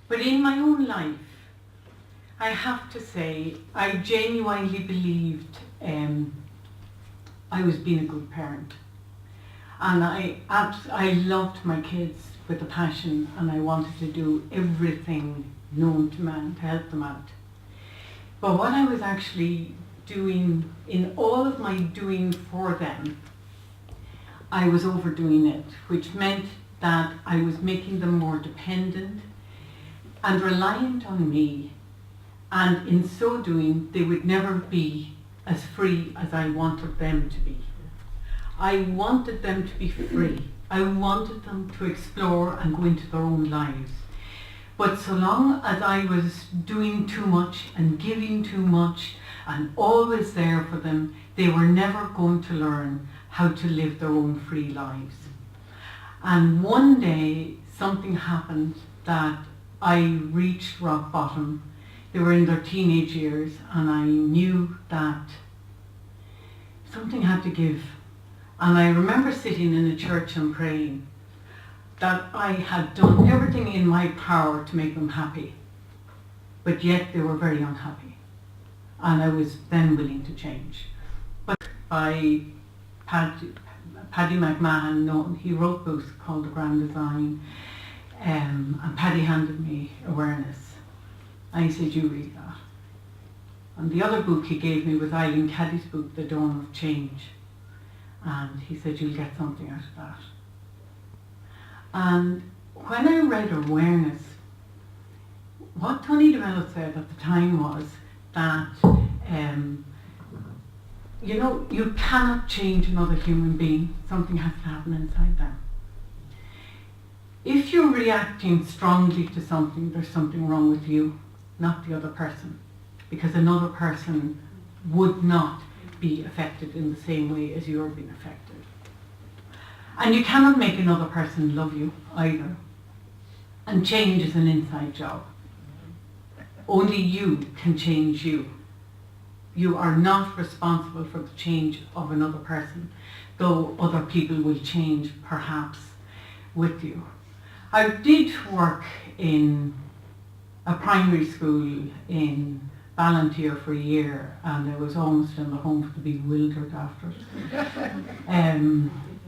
But in my own life, I have to say, I genuinely believed I was being a good parent. And I loved my kids with a passion, and I wanted to do everything known to man to help them out. But what I was actually doing, in all of my doing for them, I was overdoing it, which meant that I was making them more dependent and reliant on me, and in so doing they would never be as free as I wanted them to be. I wanted them to be free. I wanted them to explore and go into their own lives. But so long as I was doing too much and giving too much and always there for them, they were never going to learn how to live their own free lives. And one day something happened that I reached rock bottom. They were in their teenage years, and I knew that something had to give. And I remember sitting in a church and praying that I had done everything in my power to make them happy, but yet they were very unhappy. And I was then willing to change. But by Paddy McMahon, he wrote books called The Grand Design, and Paddy handed me Awareness. And he said, you read that. And the other book he gave me was Eileen Caddy's book, The Dawn of Change. And he said, you'll get something out of that. And when I read Awareness, what Tony DeMello said at the time was that, you cannot change another human being. Something has to happen inside them. If you're reacting strongly to something, there's something wrong with you, not the other person. Because another person would not be affected in the same way as you're being affected. And you cannot make another person love you either. And change is an inside job. Only you can change you. You are not responsible for the change of another person, though other people will change perhaps with you. I did work in a primary school in Valloor for a year, and I was almost in the home for the bewildered after it.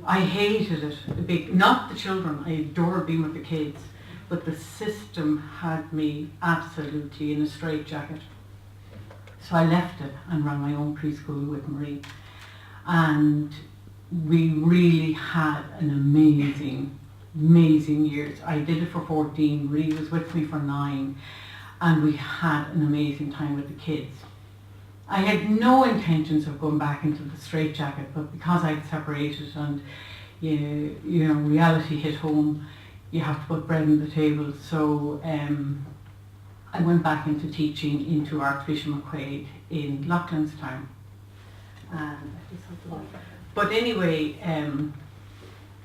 I hated it, not the children, I adored being with the kids, but the system had me absolutely in a straitjacket. So I left it and ran my own preschool with Marie. And we really had an amazing years. I did it for 14, Marie was with me for 9, and we had an amazing time with the kids. I had no intentions of going back into the straitjacket, but because I'd separated and reality hit home, you have to put bread on the table. So I went back into teaching into Archbishop McQuaid in Loughlinstown. But anyway,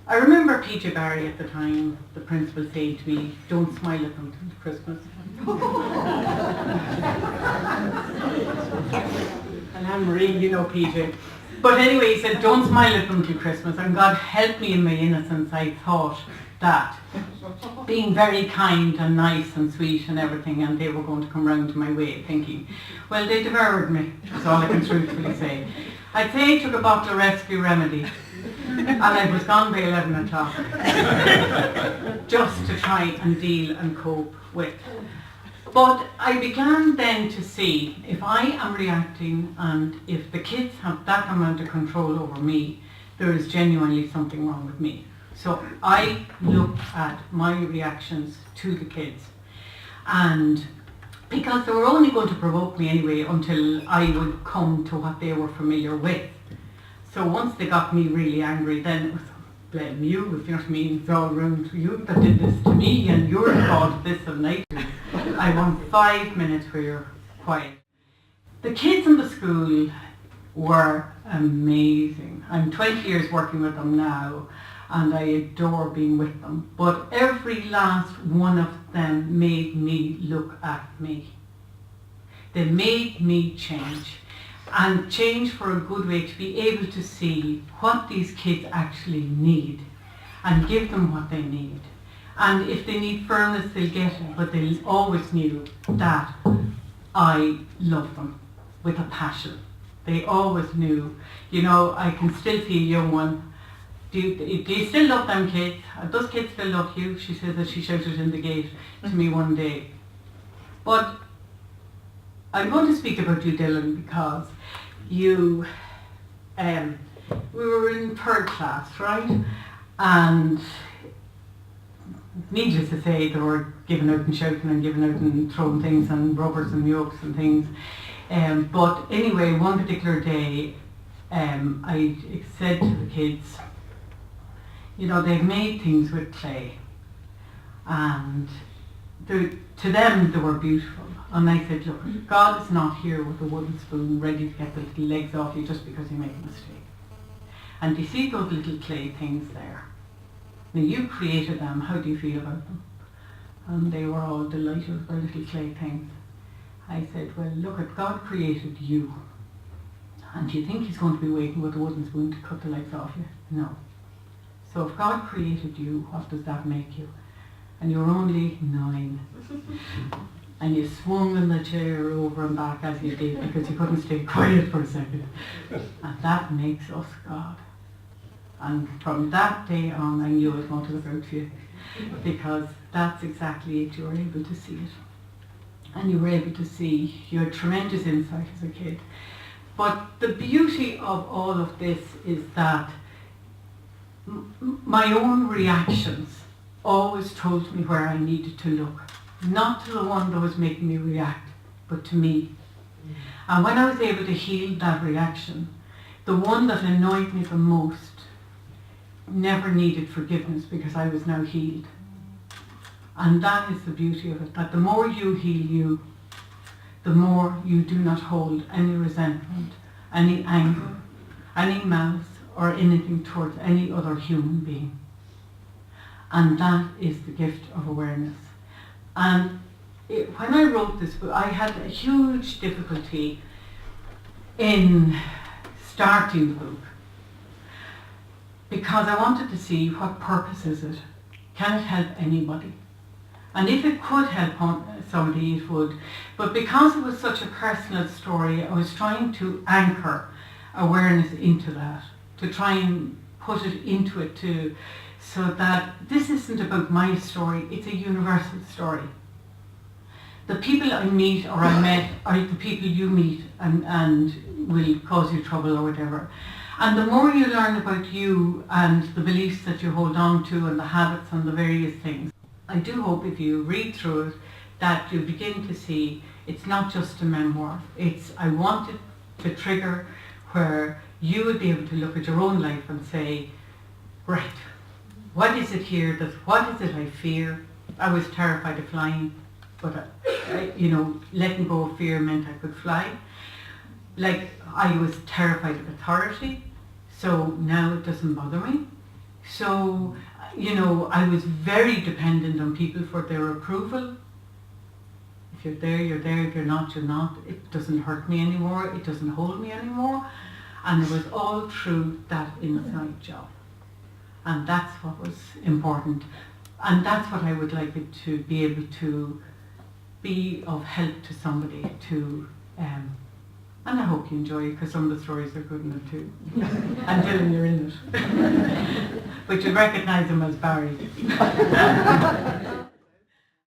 I remember PJ Barry at the time, the principal, saying to me, don't smile at them till Christmas. And Anne-Marie, PJ. But anyway, he said, don't smile at them till Christmas. And God help me in my innocence, I thought that being very kind and nice and sweet and everything, and they were going to come round to my way of thinking. Well, they devoured me, that's all I can truthfully say. I'd say I took a bottle of Rescue Remedy, and I was gone by 11 o'clock, just to try and deal and cope with. But I began then to see, if I am reacting and if the kids have that amount of control over me, there is genuinely something wrong with me. So I looked at my reactions to the kids, and because they were only going to provoke me anyway until I would come to what they were familiar with. So once they got me really angry, then it was, blame you, if you know what I mean, it's all around you that did this to me, and you're the fault of this and that. I want 5 minutes where you're quiet. The kids in the school were amazing. I'm 20 years working with them now, and I adore being with them. But every last one of them made me look at me. They made me change. And change for a good way, to be able to see what these kids actually need and give them what they need. And if they need firmness, they'll get it, but they always knew that I loved them with a passion. They always knew, you know, I can still see a young one. Do you still love them kids? Those kids still love you, she says as she shouted in the gate to me one day. But I'm going to speak about you, Dylan, because you, we were in third class, right? And needless to say, they were giving out and shouting and giving out and throwing things and rubbers and yokes and things. But anyway, one particular day, I said to the kids, you know, they've made things with clay, and to them they were beautiful. And I said, look, God is not here with a wooden spoon ready to get the little legs off you just because you make a mistake. And you see those little clay things there? Now you created them, how do you feel about them? And they were all delighted with their little clay things. I said, well, look, at God created you. And do you think he's going to be waiting with a wooden spoon to cut the legs off you? No. So if God created you, what does that make you? And you're only 9. And you swung in the chair over and back as you did because you couldn't stay quiet for a second. And that makes us God. And from that day on, I knew I was going to look out for you, because that's exactly it. You were able to see it. And you were able to see, you had tremendous insight as a kid. But the beauty of all of this is that my own reactions always told me where I needed to look. Not to the one that was making me react, but to me. And when I was able to heal that reaction, the one that annoyed me the most never needed forgiveness because I was now healed. And that is the beauty of it, that the more you heal you, the more you do not hold any resentment, any anger, any malice, or anything towards any other human being. And that is the gift of awareness. And when I wrote this book, I had a huge difficulty in starting the book, because I wanted to see what purpose is it? Can it help anybody? And if it could help somebody, it would. But because it was such a personal story, I was trying to anchor awareness into that, to try and put it into it too, so that this isn't about my story, it's a universal story. The people I meet or I met are the people you meet and will cause you trouble or whatever. And the more you learn about you and the beliefs that you hold on to and the habits and the various things, I do hope if you read through it that you begin to see it's not just a memoir. I wanted to trigger where you would be able to look at your own life and say, right, what is it here? What is it I fear? I was terrified of flying, but letting go of fear meant I could fly. Like, I was terrified of authority, so now it doesn't bother me. So, I was very dependent on people for their approval. If you're there, you're there. If you're not, you're not. It doesn't hurt me anymore. It doesn't hold me anymore. And it was all through that inside job. And that's what was important. And that's what I would like it to be able to be of help to somebody to, and I hope you enjoy it, because some of the stories are good in it too. And Dylan, you're in it. But you'll recognise him as Barry.